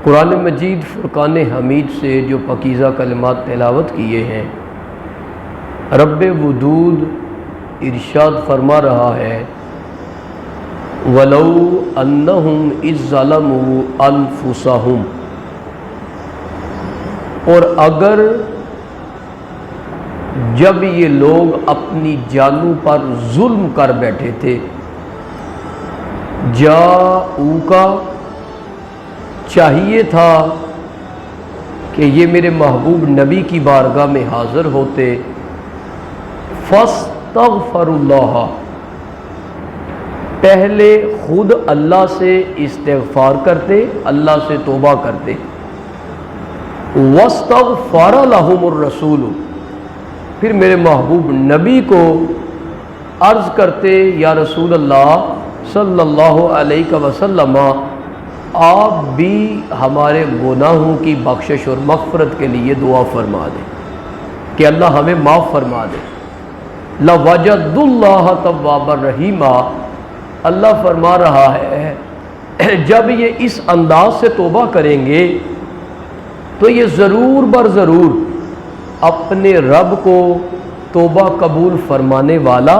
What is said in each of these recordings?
قرآن مجید فرقان حمید سے جو پاکیزہ کلمات تلاوت کیے ہیں، رب ودود ارشاد فرما رہا ہے وَلَوْ أَنَّهُمْ إِذْ ظَلَمُوا أَنفُسَهُمْ، اور اگر جب یہ لوگ اپنی جانوں پر ظلم کر بیٹھے تھے، جاؤکا چاہیے تھا کہ یہ میرے محبوب نبی کی بارگاہ میں حاضر ہوتے، فاستغفروا اللہ، پہلے خود اللہ سے استغفار کرتے، اللہ سے توبہ کرتے، واستغفر لہم الرسول، پھر میرے محبوب نبی کو عرض کرتے یا رسول اللہ صلی اللہ علیہ وسلم آپ بھی ہمارے گناہوں کی بخشش اور مغفرت کے لیے دعا فرما دیں کہ اللہ ہمیں معاف فرما دے۔ لَوَجَدُ اللَّهَ تَوَّابًا رَحِيمًا، اللہ فرما رہا ہے جب یہ اس انداز سے توبہ کریں گے تو یہ ضرور بر ضرور اپنے رب کو توبہ قبول فرمانے والا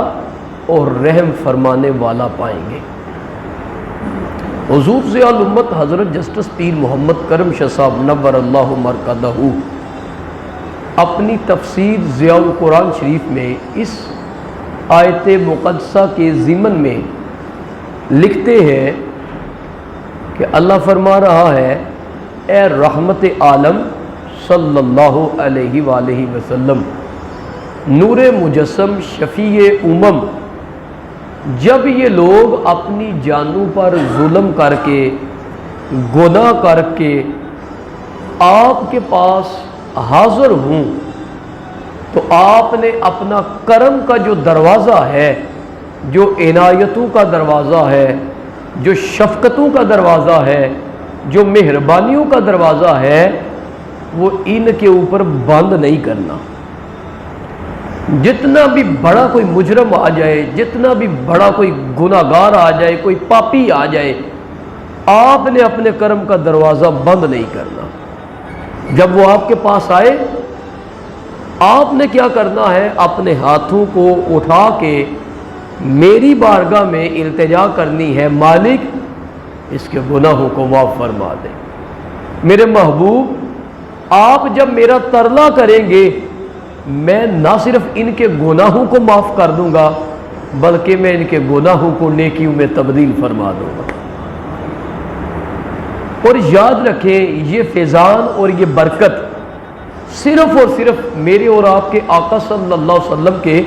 اور رحم فرمانے والا پائیں گے۔ حضور ضیاء الامت حضرت جسٹس پیر محمد کرم شاہ صاحب نور اللہ مرکزہ اپنی تفسیر ضیاء القرآن شریف میں اس آیت مقدسہ کے ضمن میں لکھتے ہیں کہ اللہ فرما رہا ہے اے رحمت عالم صلی اللہ علیہ وآلہ وسلم، نور مجسم، شفیع امم، جب یہ لوگ اپنی جانوں پر ظلم کر کے گناہ کر کے آپ کے پاس حاضر ہوں تو آپ نے اپنا کرم کا جو دروازہ ہے، جو عنایتوں کا دروازہ ہے، جو شفقتوں کا دروازہ ہے، جو مہربانیوں کا دروازہ ہے، وہ ان کے اوپر بند نہیں کرنا۔ جتنا بھی بڑا کوئی مجرم آ جائے، جتنا بھی بڑا کوئی گناہگار آ جائے، کوئی پاپی آ جائے، آپ نے اپنے کرم کا دروازہ بند نہیں کرنا۔ جب وہ آپ کے پاس آئے، آپ نے کیا کرنا ہے؟ اپنے ہاتھوں کو اٹھا کے میری بارگاہ میں التجا کرنی ہے، مالک اس کے گناہوں کو معاف فرما دے۔ میرے محبوب آپ جب میرا ترلا کریں گے، میں نہ صرف ان کے گناہوں کو معاف کر دوں گا بلکہ میں ان کے گناہوں کو نیکیوں میں تبدیل فرما دوں گا۔ اور یاد رکھیں یہ فیضان اور یہ برکت صرف اور صرف میرے اور آپ کے آقا صلی اللہ علیہ وسلم کے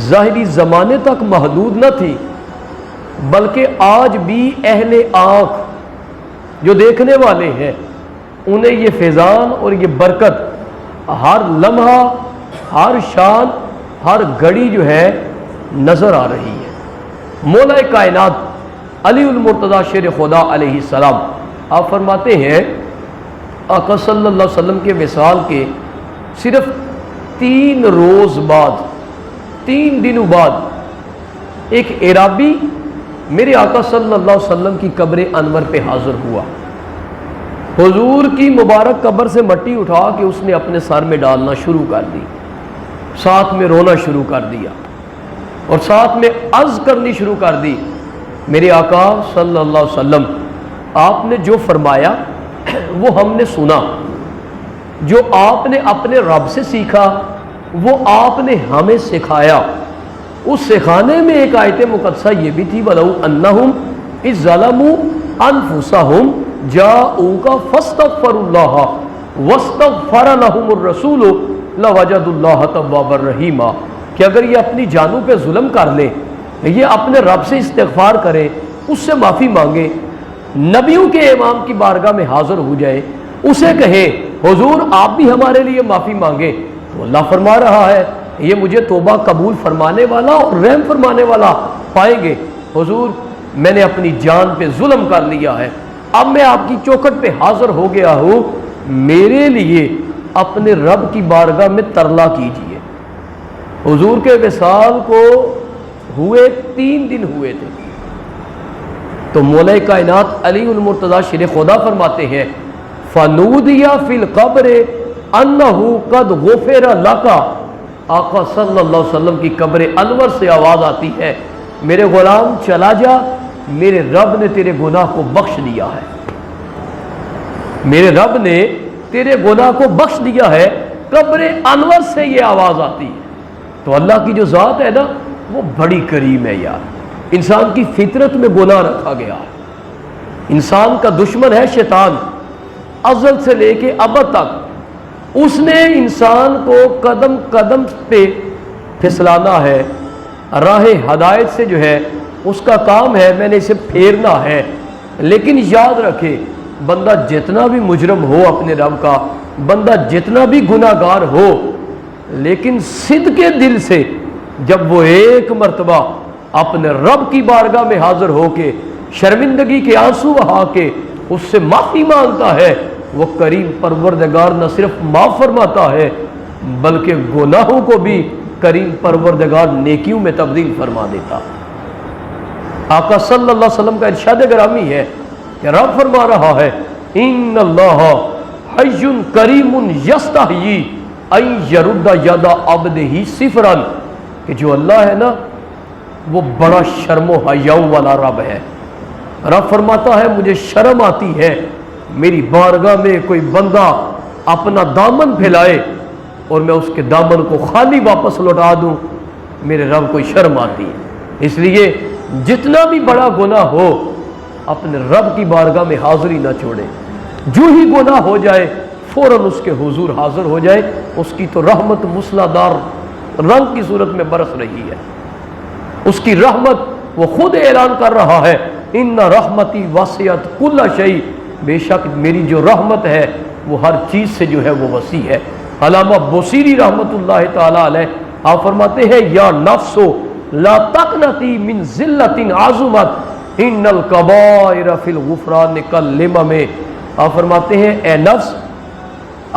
ظاہری زمانے تک محدود نہ تھی، بلکہ آج بھی اہل آنکھ جو دیکھنے والے ہیں انہیں یہ فیضان اور یہ برکت ہر لمحہ، ہر شان، ہر گھڑی جو ہے نظر آ رہی ہے۔ مولا کائنات علی المرتضیٰ شیر خدا علیہ السلام آپ فرماتے ہیں آقا صلی اللہ علیہ وسلم کے وصال کے صرف 3 روز بعد، 3 دنوں بعد ایک اعرابی میرے آقا صلی اللہ علیہ وسلم کی قبر انور پہ حاضر ہوا۔ حضور کی مبارک قبر سے مٹی اٹھا کے اس نے اپنے سر میں ڈالنا شروع کر دی، ساتھ میں رونا شروع کر دیا اور ساتھ میں عرض کرنی شروع کر دی میرے آقا صلی اللہ علیہ وسلم آپ نے جو فرمایا وہ ہم نے سنا، جو آپ نے اپنے رب سے سیکھا وہ آپ نے ہمیں سکھایا۔ اس سکھانے میں ایک آیت مقدسہ یہ بھی تھی وَلَوْ أَنَّهُمْ إِذْ ظَلَمُوا أَنفُسَهُمْ جَاءُوكَ فَاسْتَغْفَرُوا اللَّهَ وَاسْتَغْفَرَ لَهُمُ الرَّسُولُ لَوَجَدُوا اللَّهَ تَوَّابًا رَحِيمًا، کہ اگر یہ اپنی جانوں پہ ظلم کر لیں، یہ اپنے رب سے استغفار کریں، اس سے معافی مانگے، نبیوں کے امام کی بارگاہ میں حاضر ہو جائے، اسے کہے حضور آپ بھی ہمارے لیے معافی مانگے، تو اللہ فرما رہا ہے یہ مجھے توبہ قبول فرمانے والا اور رحم فرمانے والا پائیں گے۔ حضور میں نے اپنی جان پہ ظلم کر لیا ہے، اب میں آپ کی چوکھٹ پہ حاضر ہو گیا ہوں، میرے لیے اپنے رب کی بارگاہ میں ترلا کیجئے۔ حضور کے وصال کو ہوئے 3 دن ہوئے تھے، تو مولا کائنات علی المرتضیٰ شیر خدا فرماتے ہیں فنودیا فی القبر انہ قد غفر لکا، آقا صلی اللہ علیہ وسلم کی قبر انور سے آواز آتی ہے، میرے غلام چلا جا، میرے رب نے تیرے گناہ کو بخش دیا ہے، میرے رب نے تیرے گناہ کو بخش دیا ہے۔ قبر انور سے یہ آواز آتی ہے۔ تو اللہ کی جو ذات ہے نا وہ بڑی کریم ہے یار۔ انسان کی فطرت میں گناہ رکھا گیا ہے۔ انسان کا دشمن ہے شیطان، ازل سے لے کے ابد تک اس نے انسان کو قدم قدم پہ پھسلانا ہے، راہ ہدایت سے جو ہے اس کا کام ہے، میں نے اسے پھیرنا ہے۔ لیکن یاد رکھے، بندہ جتنا بھی مجرم ہو اپنے رب کا، بندہ جتنا بھی گناہ گار ہو، لیکن صدق دل سے جب وہ ایک مرتبہ اپنے رب کی بارگاہ میں حاضر ہو کے شرمندگی کے آنسو بہا کے اس سے معافی مانگتا ہے، وہ کریم پروردگار نہ صرف معاف فرماتا ہے بلکہ گناہوں کو بھی کریم پروردگار نیکیوں میں تبدیل فرما دیتا۔ آقا صلی اللہ علیہ وسلم کا ارشاد گرامی ہے کہ رب فرما رہا ہے، ان اللہ حی کریم یستحیی ان یرد ید عبدہ صفرا، کہ جو اللہ ہے نا وہ بڑا شرم و حیا والا رب ہے۔ رب فرماتا ہے مجھے شرم آتی ہے میری بارگاہ میں کوئی بندہ اپنا دامن پھیلائے اور میں اس کے دامن کو خالی واپس لوٹا دوں، میرے رب کو شرم آتی ہے۔ اس لیے جتنا بھی بڑا گناہ ہو اپنے رب کی بارگاہ میں حاضری نہ چھوڑے، جو ہی گناہ ہو جائے فوراً اس کے حضور حاضر ہو جائے، اس کی تو رحمت مسلادار رنگ کی صورت میں برس رہی ہے۔ اس کی رحمت وہ خود اعلان کر رہا ہے، ان رحمتی وسعت کل شیء، بے شک میری جو رحمت ہے وہ ہر چیز سے جو ہے وہ وسیع ہے۔ علامہ بوصیری رحمت اللہ تعالی علیہ آپ فرماتے ہیں، یا نفس لا تقنطی من ذلت عظمت ان الکبائر فی الغفران کاللمم، آپ فرماتے ہیں اے نفس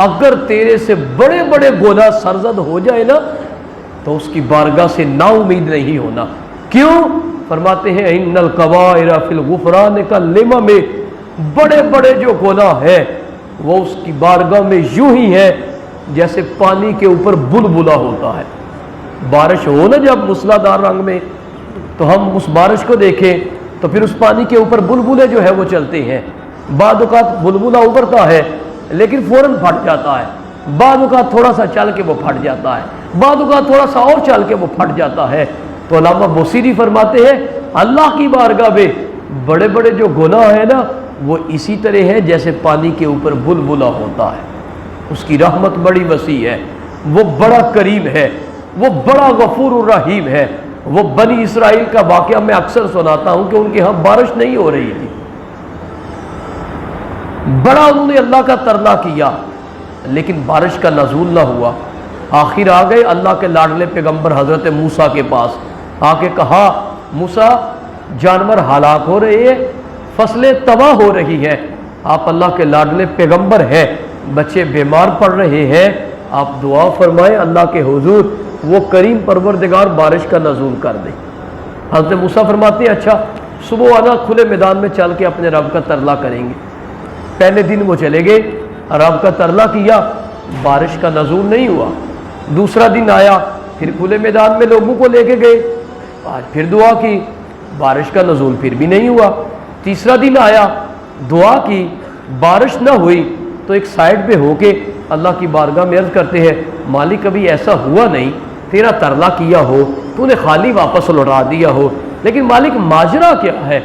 اگر تیرے سے بڑے بڑے گناہ سرزد ہو جائے نا تو اس کی بارگاہ سے نا امید نہیں ہونا۔ کیوں؟ فرماتے ہیں ان الکبائر فی الغفران کاللمم، بڑے بڑے جو گناہ ہیں وہ اس کی بارگاہ میں یوں ہی ہے جیسے پانی کے اوپر بلبلہ ہوتا ہے۔ بارش ہو نا جب موسلادھار رنگ میں، تو ہم اس بارش کو دیکھیں تو پھر اس پانی کے اوپر بلبلے جو ہے وہ چلتے ہیں۔ بعض اوقات بلبلہ ابھرتا ہے لیکن فوراً پھٹ جاتا ہے، بعض اوقات تھوڑا سا چل کے وہ پھٹ جاتا ہے، بعض اوقات تھوڑا سا اور چل کے وہ پھٹ جاتا ہے۔ تو علامہ بوصیری فرماتے ہیں اللہ کی بارگاہ میں بڑے بڑے جو گناہ ہیں نا وہ اسی طرح ہے جیسے پانی کے اوپر بلبلہ ہوتا ہے۔ اس کی رحمت بڑی وسیع ہے، وہ بڑا کریم ہے، وہ بڑا غفور الرحیم ہے۔ وہ بنی اسرائیل کا واقعہ میں اکثر سناتا ہوں کہ ان کے ہاں بارش نہیں ہو رہی تھی، بڑا انہوں نے اللہ کا ترلا کیا لیکن بارش کا نزول نہ ہوا۔ آخر آ گئے اللہ کے لاڈلے پیغمبر حضرت موسیٰ کے پاس، آ کے کہا موسیٰ جانور ہلاک ہو رہے ہیں، فصلیں تباہ ہو رہی ہیں، آپ اللہ کے لاڈلے پیغمبر ہیں، بچے بیمار پڑ رہے ہیں، آپ دعا فرمائیں اللہ کے حضور وہ کریم پروردگار بارش کا نزول کر دے۔ حضرت موسیٰ فرماتے ہیں اچھا صبح آنا، کھلے میدان میں چل کے اپنے رب کا ترلا کریں گے۔ پہلے دن وہ چلے گئے، رب کا ترلا کیا، بارش کا نزول نہیں ہوا۔ دوسرا دن آیا، پھر کھلے میدان میں لوگوں کو لے کے گئے، آج پھر دعا کی، بارش کا نزول پھر بھی نہیں ہوا۔ تیسرا دن آیا، دعا کی، بارش نہ ہوئی تو ایک سائڈ پہ ہو کے اللہ کی بارگاہ میں عرض کرتے ہیں مالک کبھی ایسا ہوا نہیں تیرا ترلا کیا ہو تو نے خالی واپس لوٹا دیا ہو، لیکن مالک ماجرا کیا ہے؟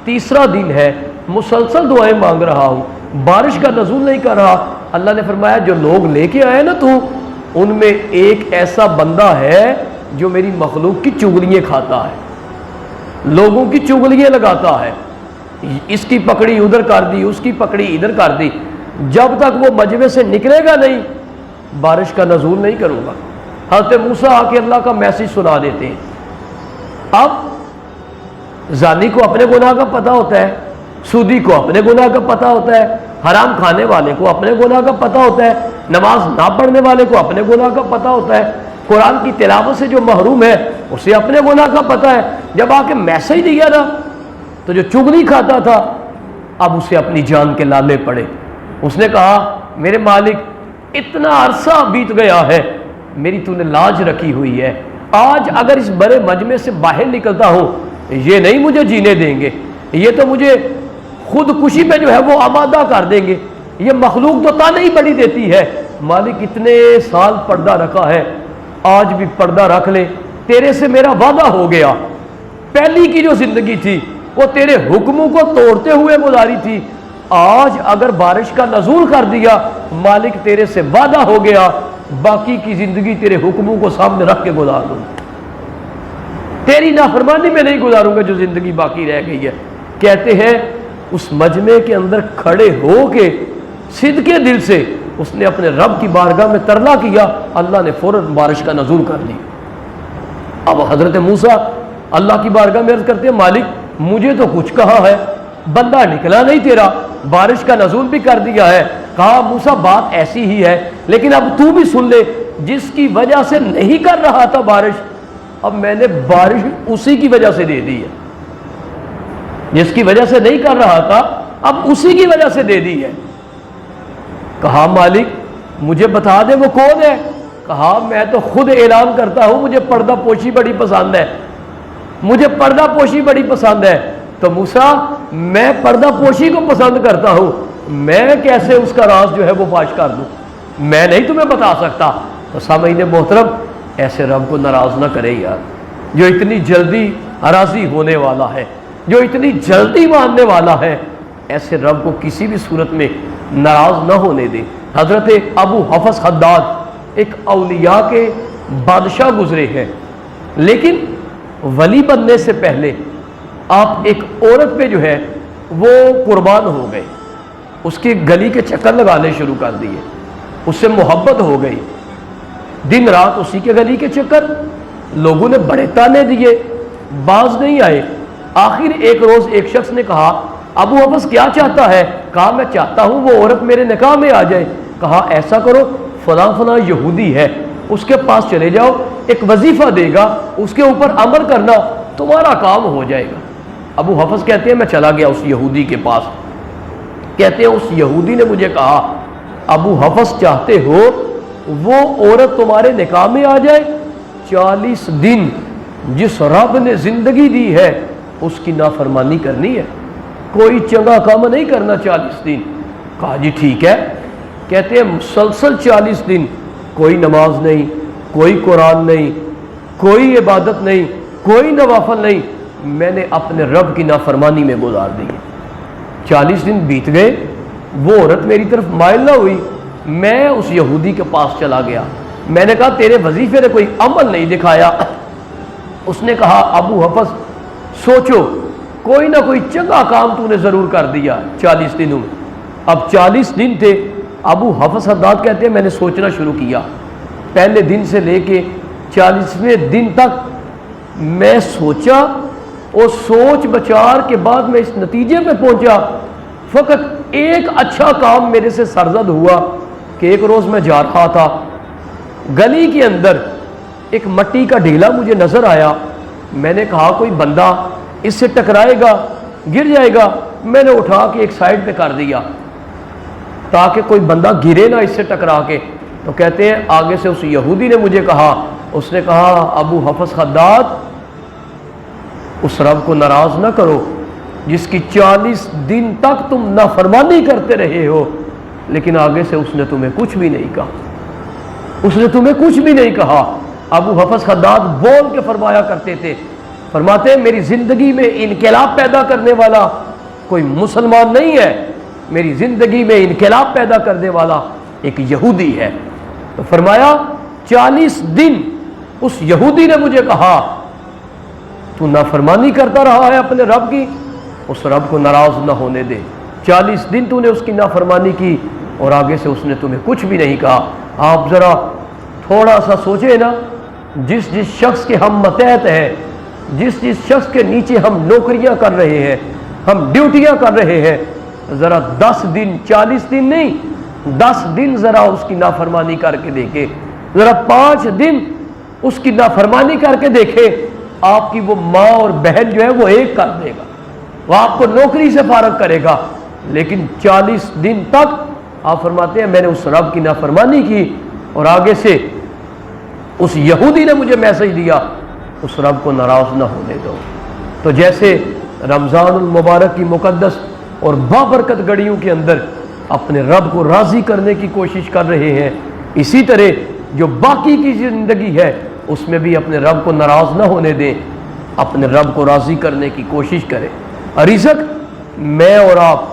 تیسرا دن ہے، مسلسل دعائیں مانگ رہا ہوں، بارش کا نزول نہیں کر رہا۔ اللہ نے فرمایا جو لوگ لے کے آئے نا تو ان میں ایک ایسا بندہ ہے جو میری مخلوق کی چغلیاں کھاتا ہے، لوگوں کی چغلیاں لگاتا ہے، اس کی پکڑی ادھر کر دی، اس کی پکڑی ادھر کر دی، جب تک وہ مجمع سے نکلے گا نہیں بارش کا نزول نہیں کروں گا۔ حضرت موسیٰ آ کے اللہ کا میسج سنا دیتے ہیں۔ اب زانی کو اپنے گناہ کا پتہ ہوتا ہے، سودی کو اپنے گناہ کا پتہ ہوتا ہے، حرام کھانے والے کو اپنے گناہ کا پتہ ہوتا ہے، نماز نہ پڑھنے والے کو اپنے گناہ کا پتہ ہوتا ہے، قرآن کی تلاوت سے جو محروم ہے اسے اپنے گناہ کا پتہ ہے۔ جب آ کے میسج دیا نا تو جو چغلی کھاتا تھا اب اسے اپنی جان کے لالے پڑے، اس نے کہا میرے مالک اتنا عرصہ بیت گیا ہے، میری تو نے لاج رکھی ہوئی ہے، آج اگر اس بڑے مجمع سے باہر نکلتا ہوں یہ نہیں مجھے جینے دیں گے، یہ تو مجھے خودکشی پہ جو ہے وہ آمادہ کر دیں گے، یہ مخلوق تو تانے ہی بڑی دیتی ہے۔ مالک اتنے سال پردہ رکھا ہے، آج بھی پردہ رکھ لے، تیرے سے میرا وعدہ ہو گیا، پہلی کی جو زندگی تھی وہ تیرے حکموں کو توڑتے ہوئے گزاری تھی، آج اگر بارش کا نزول کر دیا مالک تیرے سے وعدہ ہو گیا باقی کی زندگی تیرے حکموں کو سامنے رکھ کے گزار دوں، تیری نافرمانی میں نہیں گزاروں گا جو زندگی باقی رہ گئی ہے۔ کہتے ہیں اس مجمع کے اندر کھڑے ہو کے صدقے دل سے اس نے اپنے رب کی بارگاہ میں ترلا کیا، اللہ نے فوراً بارش کا نزول کر دی۔ اب حضرت موسیٰ اللہ کی بارگاہ میں عرض کرتے ہیں مالک مجھے تو کچھ کہا ہے، بندہ نکلا نہیں تیرا، بارش کا نزول بھی کر دیا ہے۔ کہا موسیٰ بات ایسی ہی ہے لیکن اب تو بھی سن لے، جس کی وجہ سے نہیں کر رہا تھا بارش، اب میں نے بارش اسی کی وجہ سے دے دی ہے، جس کی وجہ سے نہیں کر رہا تھا اب اسی کی وجہ سے دے دی ہے۔ کہا مالک مجھے بتا دے وہ کون ہے؟ کہا میں تو خود اعلان کرتا ہوں مجھے پردہ پوشی بڑی پسند ہے، مجھے پردہ پوشی بڑی پسند ہے۔ تو موسیٰ میں پردہ پوشی کو پسند کرتا ہوں، میں کیسے اس کا راز جو ہے وہ فاش کر دوں، میں نہیں تمہیں بتا سکتا۔ تو سامعین محترم ایسے رب کو ناراض نہ کرے یار، جو اتنی جلدی راضی ہونے والا ہے، جو اتنی جلدی ماننے والا ہے، ایسے رب کو کسی بھی صورت میں ناراض نہ ہونے دے۔ حضرت ابو حفص حداد ایک اولیاء کے بادشاہ گزرے ہیں، لیکن ولی بننے سے پہلے آپ ایک عورت پہ جو ہے وہ قربان ہو گئے، اس کی گلی کے چکر لگانے شروع کر دیے، اس سے محبت ہو گئی، دن رات اسی کے گلی کے چکر، لوگوں نے بڑے تانے دیے، باز نہیں آئے۔ آخر ایک روز ایک شخص نے کہا ابو حفص کیا چاہتا ہے؟ کہا میں چاہتا ہوں وہ عورت میرے نکاح میں آ جائے۔ کہا ایسا کرو فلاں فلاں یہودی ہے اس کے پاس چلے جاؤ، ایک وظیفہ دے گا، اس کے اوپر عمل کرنا، تمہارا کام ہو جائے گا۔ ابو حفص کہتے ہیں میں چلا گیا اس یہودی کے پاس، کہتے ہیں اس یہودی نے مجھے کہا ابو حفص چاہتے ہو وہ عورت تمہارے نکاح میں آ جائے؟ 40 دن جس رب نے زندگی دی ہے اس کی نافرمانی کرنی ہے، کوئی چنگا کام نہیں کرنا 40 دن۔ کہا جی ٹھیک ہے۔ کہتے ہیں مسلسل 40 دن کوئی نماز نہیں، کوئی قرآن نہیں، کوئی عبادت نہیں، کوئی نوافل نہیں، میں نے اپنے رب کی نافرمانی میں گزار دی۔ 40 دن بیت گئے، وہ عورت میری طرف مائل نہ ہوئی، میں اس یہودی کے پاس چلا گیا، میں نے کہا تیرے وظیفے نے کوئی عمل نہیں دکھایا۔ اس نے کہا ابو حفص سوچو کوئی نہ کوئی چنگا کام تو نے ضرور کر دیا 40 دنوں میں۔ اب 40 دن تھے، ابو حفص حداد کہتے ہیں میں نے سوچنا شروع کیا، پہلے دن سے لے کے 40ویں دن تک میں سوچا، اور سوچ بچار کے بعد میں اس نتیجے پہ پہنچا، فقط ایک اچھا کام میرے سے سرزد ہوا کہ ایک روز میں جا رہا تھا، گلی کے اندر ایک مٹی کا ڈھیلا مجھے نظر آیا، میں نے کہا کوئی بندہ اس سے ٹکرائے گا گر جائے گا، میں نے اٹھا کے ایک سائڈ پہ کر دیا تاکہ کوئی بندہ گرے نہ اس سے ٹکرا کے۔ تو کہتے ہیں آگے سے اس یہودی نے مجھے کہا، اس نے کہا ابو حفص حداد اس رب کو ناراض نہ کرو جس کی 40 دن تک تم نافرمانی کرتے رہے ہو، لیکن آگے سے اس نے تمہیں کچھ بھی نہیں کہا، اس نے تمہیں کچھ بھی نہیں کہا۔ ابو حفص حداد بول کے فرمایا کرتے تھے، فرماتے ہیں میری زندگی میں انقلاب پیدا کرنے والا کوئی مسلمان نہیں ہے، میری زندگی میں انقلاب پیدا کرنے والا ایک یہودی ہے۔ تو فرمایا 40 دن اس یہودی نے مجھے کہا تو نافرمانی کرتا رہا ہے اپنے رب کی، اس رب کو ناراض نہ ہونے دے، 40 دن تو نے اس کی نافرمانی کی اور آگے سے اس نے تمہیں کچھ بھی نہیں کہا۔ آپ ذرا تھوڑا سا سوچیں نا، جس شخص کے ہم ماتحت ہیں، جس شخص کے نیچے ہم نوکریاں کر رہے ہیں، ہم ڈیوٹیاں کر رہے ہیں، ذرا 10 دن 40 دن نہیں 10 دن ذرا اس کی نافرمانی کر کے دیکھے، ذرا 5 دن اس کی نافرمانی کر کے دیکھے، آپ کی وہ ماں اور بہن جو ہے وہ ایک کر دے گا، وہ آپ کو نوکری سے فارغ کرے گا، لیکن 40 دن تک آپ فرماتے ہیں میں نے اس رب کی نافرمانی کی اور آگے سے اس یہودی نے مجھے میسج دیا اس رب کو ناراض نہ ہونے دو۔ تو جیسے رمضان المبارک کی مقدس اور بابرکت گھڑیوں کے اندر اپنے رب کو راضی کرنے کی کوشش کر رہے ہیں، اسی طرح جو باقی کی زندگی ہے اس میں بھی اپنے رب کو ناراض نہ ہونے دیں، اپنے رب کو راضی کرنے کی کوشش کریں۔ رزق میں اور آپ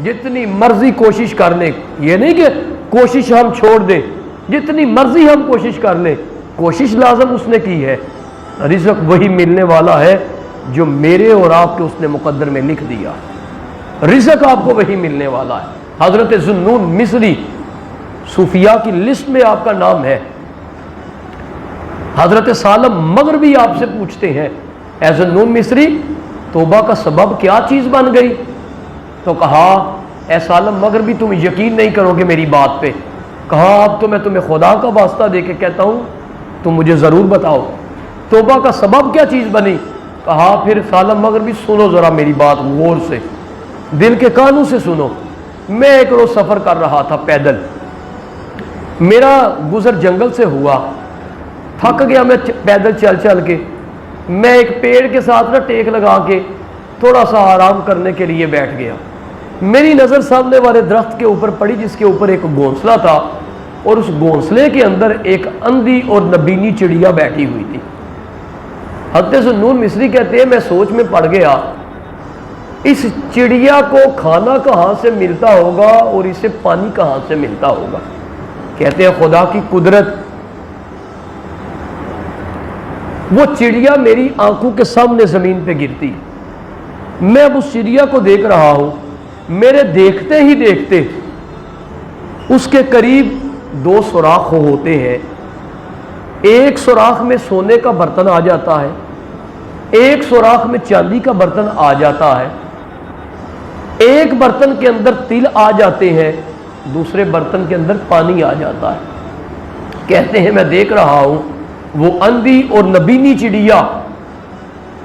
جتنی مرضی کوشش کر لیں، یہ نہیں کہ کوشش ہم چھوڑ دیں، جتنی مرضی ہم کوشش کر لیں، کوشش لازم اس نے کی ہے، رزق وہی ملنے والا ہے جو میرے اور آپ کے اس نے مقدر میں لکھ دیا۔ رزق آپ کو وہی ملنے والا ہے۔ حضرت ذوالنون مصری صوفیاء کی لسٹ میں آپ کا نام ہے۔ حضرت سالم مغربی آپ سے پوچھتے ہیں اے ذوالنون مصری توبہ کا سبب کیا چیز بن گئی؟ تو کہا اے سالم مغربی تم یقین نہیں کرو گے میری بات پہ۔ کہا اب تو میں تمہیں خدا کا واسطہ دے کے کہتا ہوں تم مجھے ضرور بتاؤ توبہ کا سبب کیا چیز بنی؟ کہا پھر سالم مغربی سنو ذرا میری بات غور سے، دل کے کانوں سے سنو۔ میں ایک روز سفر کر رہا تھا پیدل، میرا گزر جنگل سے ہوا، تھک گیا میں پیدل چل چل کے، میں ایک پیڑ کے ساتھ نہ ٹیک لگا کے تھوڑا سا آرام کرنے کے لیے بیٹھ گیا۔ میری نظر سامنے والے درخت کے اوپر پڑی جس کے اوپر ایک گھونسلہ تھا اور اس گھونسلے کے اندر ایک اندھی اور نبینی چڑیا بیٹھی ہوئی تھی۔ حضرت ذوالنون مصری کہتے ہیں میں سوچ میں پڑ گیا اس چڑیا کو کھانا کہاں سے ملتا ہوگا اور اسے پانی کہاں سے ملتا ہوگا۔ کہتے ہیں خدا کی قدرت، وہ چڑیا میری آنکھوں کے سامنے زمین پہ گرتی، میں اب اس چڑیا کو دیکھ رہا ہوں، میرے دیکھتے ہی دیکھتے اس کے قریب دو سوراخ ہوتے ہیں، ایک سوراخ میں سونے کا برتن آ جاتا ہے، ایک سوراخ میں چاندی کا برتن آ جاتا ہے، ایک برتن کے اندر تل آ جاتے ہیں، دوسرے برتن کے اندر پانی آ جاتا ہے۔ کہتے ہیں میں دیکھ رہا ہوں وہ اندھی اور نبینی چڑیا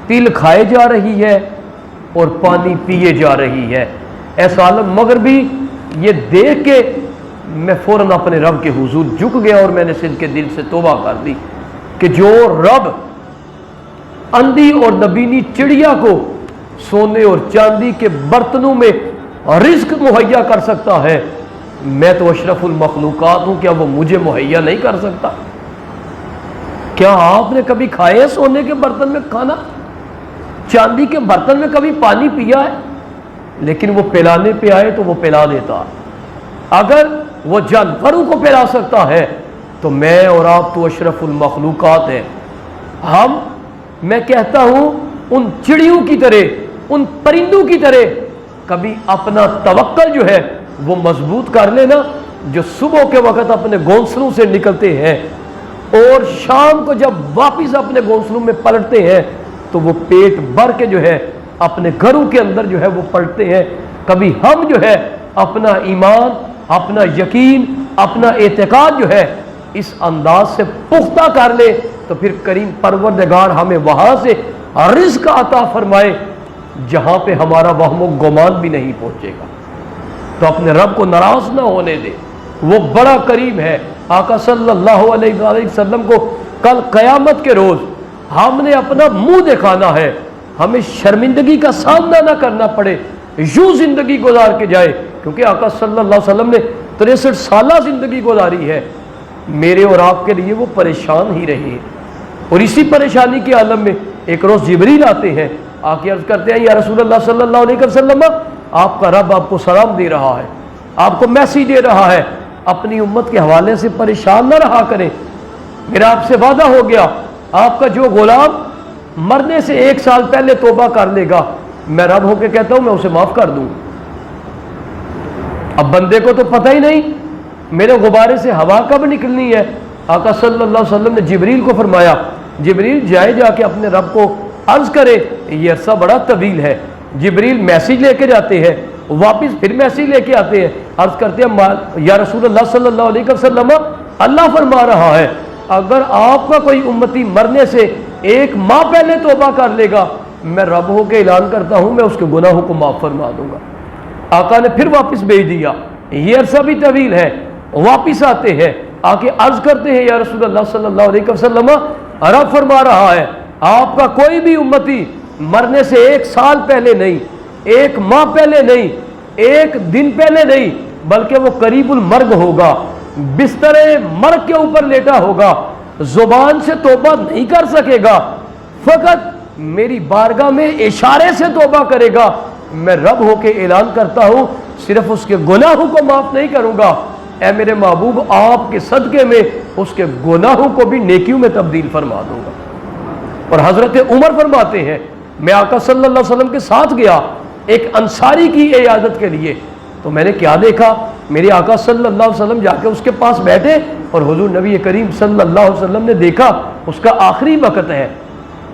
تل کھائے جا رہی ہے اور پانی پیے جا رہی ہے۔ ایسا عالم مغربی یہ دیکھ کے میں فوراً اپنے رب کے حضور جھک گیا اور میں نے صدق کے دل سے توبہ کر دی کہ جو رب اندھی اور نبینی چڑیا کو سونے اور چاندی کے برتنوں میں رزق مہیا کر سکتا ہے، میں تو اشرف المخلوقات ہوں، کیا وہ مجھے مہیا نہیں کر سکتا؟ کیا آپ نے کبھی کھائے ہیں سونے کے برتن میں کھانا، چاندی کے برتن میں کبھی پانی پیا ہے؟ لیکن وہ پلانے پہ آئے تو وہ پلا دیتا۔ اگر وہ جانوروں کو پلا سکتا ہے تو میں اور آپ تو اشرف المخلوقات ہیں۔ میں کہتا ہوں ان چڑیوں کی طرح، ان پرندوں کی طرح کبھی اپنا توکل جو ہے وہ مضبوط کر لینا، جو صبح کے وقت اپنے گھونسلوں سے نکلتے ہیں اور شام کو جب واپس اپنے گھونسلوں میں پلٹتے ہیں تو وہ پیٹ بھر کے جو ہے اپنے گھروں کے اندر جو ہے وہ پلٹتے ہیں۔ کبھی ہم جو ہے اپنا ایمان، اپنا یقین، اپنا اعتقاد جو ہے اس انداز سے پختہ کر لے تو پھر کریم پروردگار ہمیں وہاں سے رزق عطا فرمائے جہاں پہ ہمارا وہم و گمان بھی نہیں پہنچے گا۔ تو اپنے رب کو ناراض نہ ہونے دے، وہ بڑا قریب ہے۔ آقا صلی اللہ علیہ وآلہ وسلم کو کل قیامت کے روز ہم نے اپنا منہ دکھانا ہے، ہمیں شرمندگی کا سامنا نہ کرنا پڑے، یوں زندگی گزار کے جائے، کیونکہ آقا صلی اللہ علیہ وسلم نے 63 سالہ زندگی گزاری ہے، میرے اور آپ کے لیے وہ پریشان ہی رہے ہیں۔ اور اسی پریشانی کے عالم میں ایک روز جبریل آتے ہیں، آ کے عرض کرتے ہیں یا رسول اللہ صلی اللہ علیہ وسلم آپ کا رب آپ کو سلام دے رہا ہے، آپ کو میسیج دے رہا ہے، اپنی امت کے حوالے سے پریشان نہ رہا کریں، میرا آپ سے وعدہ ہو گیا آپ کا جو غلام مرنے سے 1 سال پہلے توبہ کر لے گا میں رب ہو کے کہتا ہوں میں اسے معاف کر دوں۔ اب بندے کو تو پتہ ہی نہیں میرے غبارے سے ہوا کب نکلنی ہے۔ آقا صلی اللہ علیہ وسلم نے جبریل کو فرمایا جبریل جائے جا کے اپنے رب کو عرض کرے، یہ عرصہ بڑا طویل ہے۔ جبریل میسیج لے کے جاتے ہیں، واپس پھر میسیج لے کے آتے ہیں، عرض کرتے ہیں یا رسول اللہ صلی اللہ علیہ وسلم اللہ فرما رہا ہے اگر آپ کا کوئی امتی مرنے سے 1 ماہ پہلے توبہ کر لے گا میں رب ہو کے اعلان کرتا ہوں میں اس کے گناہوں کو معاف فرما دوں گا۔ آقا نے پھر واپس بھیج دیا، یہ عرصہ بھی طویل ہے، واپس آتے ہیں، آ کے عرض کرتے ہیں یا رسول اللہ صلی اللہ علیہ وسلم، رب فرما رہا ہے آپ کا کوئی بھی امتی مرنے سے 1 سال پہلے نہیں، 1 ماہ پہلے نہیں، 1 دن پہلے نہیں، بلکہ وہ قریب المرگ ہوگا، بستر مرگ کے اوپر لیٹا ہوگا، زبان سے توبہ نہیں کر سکے گا، فقط میری بارگاہ میں اشارے سے توبہ کرے گا، میں رب ہو کے اعلان کرتا ہوں صرف اس کے گناہوں کو معاف نہیں کروں گا، اے میرے محبوب آپ کے صدقے میں اس کے گناہوں کو بھی نیکیوں میں تبدیل فرما دوں گا۔ اور حضرت عمر فرماتے ہیں میں آقا صلی اللہ علیہ وسلم کے ساتھ گیا ایک انصاری کی عیادت کے لیے، تو میں نے کیا دیکھا، میرے آقا صلی اللہ علیہ وسلم جا کے اس کے پاس بیٹھے اور حضور نبی کریم صلی اللہ علیہ وسلم نے دیکھا اس کا آخری وقت ہے،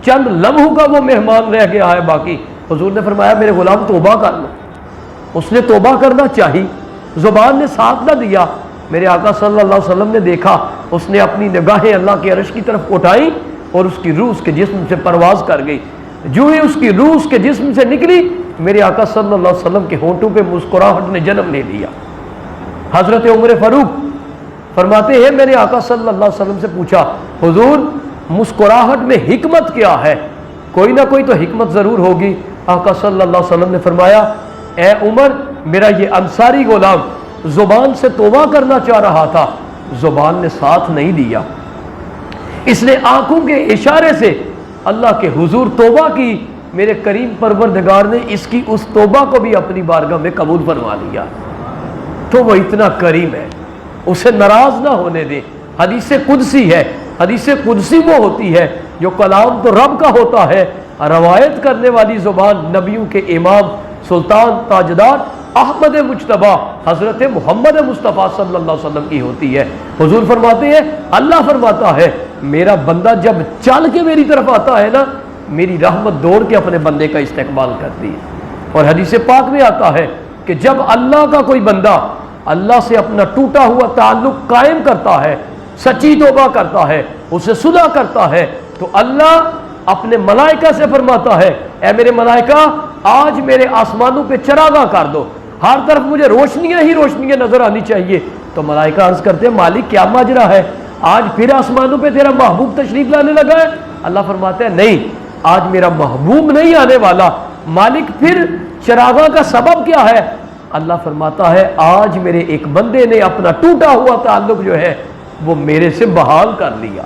چند لمحوں کا وہ مہمان رہ گیا ہے باقی، حضور نے فرمایا میرے غلام توبہ کر لو، اس نے توبہ کرنا چاہی، زبان نے ساتھ نہ دیا، میرے آقا صلی اللہ علیہ وسلم نے دیکھا اس نے اپنی نگاہیں اللہ کے عرش کی طرف اٹھائی اور اس کی روح اس کے جسم سے پرواز کر گئی، جو ہی اس کی روح اس کے جسم سے نکلی میرے آقا صلی اللہ علیہ وسلم کے ہونٹوں پہ مسکراہٹ نے جنم لے لیا۔ حضرت عمر فاروق فرماتے ہیں میں نے آقا صلی اللہ علیہ وسلم سے پوچھا حضور مسکراہٹ میں حکمت کیا ہے، کوئی نہ کوئی تو حکمت ضرور ہوگی، آقا صلی اللہ علیہ وسلم نے فرمایا اے عمر میرا یہ انصاری غلام زبان سے توبہ کرنا چاہ رہا تھا، زبان نے ساتھ نہیں دیا، اس نے آنکھوں کے اشارے سے اللہ کے حضور توبہ کی، میرے کریم پروردگار نے اس کی اس توبہ کو بھی اپنی بارگاہ میں قبول فرما لیا، تو وہ اتنا کریم ہے، اسے ناراض نہ ہونے دے۔ حدیث قدسی ہے، حدیث قدسی وہ ہوتی ہے جو کلام تو رب کا ہوتا ہے، روایت کرنے والی زبان نبیوں کے امام سلطان تاجدار احمد مجتبیٰ حضرت محمد مصطفیٰ صلی اللہ علیہ وسلم کی ہوتی ہے۔ حضور فرماتے ہیں اللہ فرماتا ہے میرا بندہ جب چل کے میری طرف آتا ہے نا میری رحمت دوڑ کے اپنے بندے کا استقبال کرتی ہے، اور حدیث پاک میں آتا ہے کہ جب اللہ کا کوئی بندہ اللہ سے اپنا ٹوٹا ہوا تعلق قائم کرتا ہے، سچی توبہ کرتا ہے، اسے صلح کرتا ہے، تو اللہ اپنے ملائکہ سے فرماتا ہے اے میرے ملائکہ آج میرے آسمانوں پہ چراغاں کر دو، ہر طرف مجھے روشنیاں ہی روشنیاں نظر آنی چاہیے، تو ملائکہ عرض کرتے ہیں مالک کیا ماجرا ہے، آج پھر آسمانوں پہ تیرا محبوب تشریف لانے لگا ہے؟ اللہ فرماتا ہے نہیں آج میرا محبوب نہیں آنے والا، مالک پھر چراغاں کا سبب کیا ہے؟ اللہ فرماتا ہے آج میرے ایک بندے نے اپنا ٹوٹا ہوا تعلق جو ہے وہ میرے سے بحال کر لیا،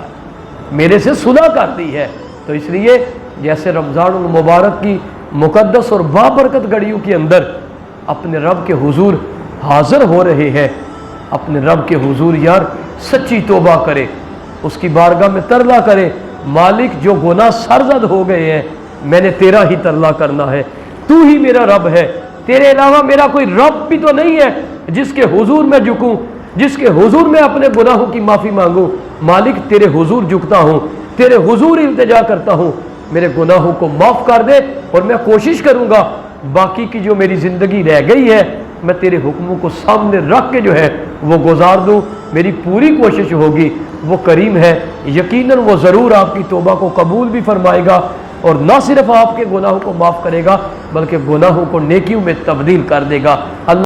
میرے سے صلح کر دی ہے۔ تو اس لیے جیسے رمضان المبارک کی مقدس اور بابرکت گھڑیوں کے اندر اپنے رب کے حضور حاضر ہو رہے ہیں، اپنے رب کے حضور یار سچی توبہ کرے، اس کی بارگاہ میں ترلا کرے مالک جو گناہ سرزد ہو گئے ہیں میں نے تیرا ہی ترلا کرنا ہے، تو ہی میرا رب ہے، تیرے علاوہ میرا کوئی رب بھی تو نہیں ہے جس کے حضور میں جھکوں، جس کے حضور میں اپنے گناہوں کی معافی مانگوں، مالک تیرے حضور جھکتا ہوں، تیرے حضور التجا کرتا ہوں، میرے گناہوں کو معاف کر دے، اور میں کوشش کروں گا باقی کی جو میری زندگی رہ گئی ہے میں تیرے حکموں کو سامنے رکھ کے جو ہے وہ گزار دوں، میری پوری کوشش ہوگی، وہ کریم ہے، یقیناً وہ ضرور آپ کی توبہ کو قبول بھی فرمائے گا، اور نہ صرف آپ کے گناہوں کو معاف کرے گا بلکہ گناہوں کو نیکیوں میں تبدیل کر دے گا۔ اللہ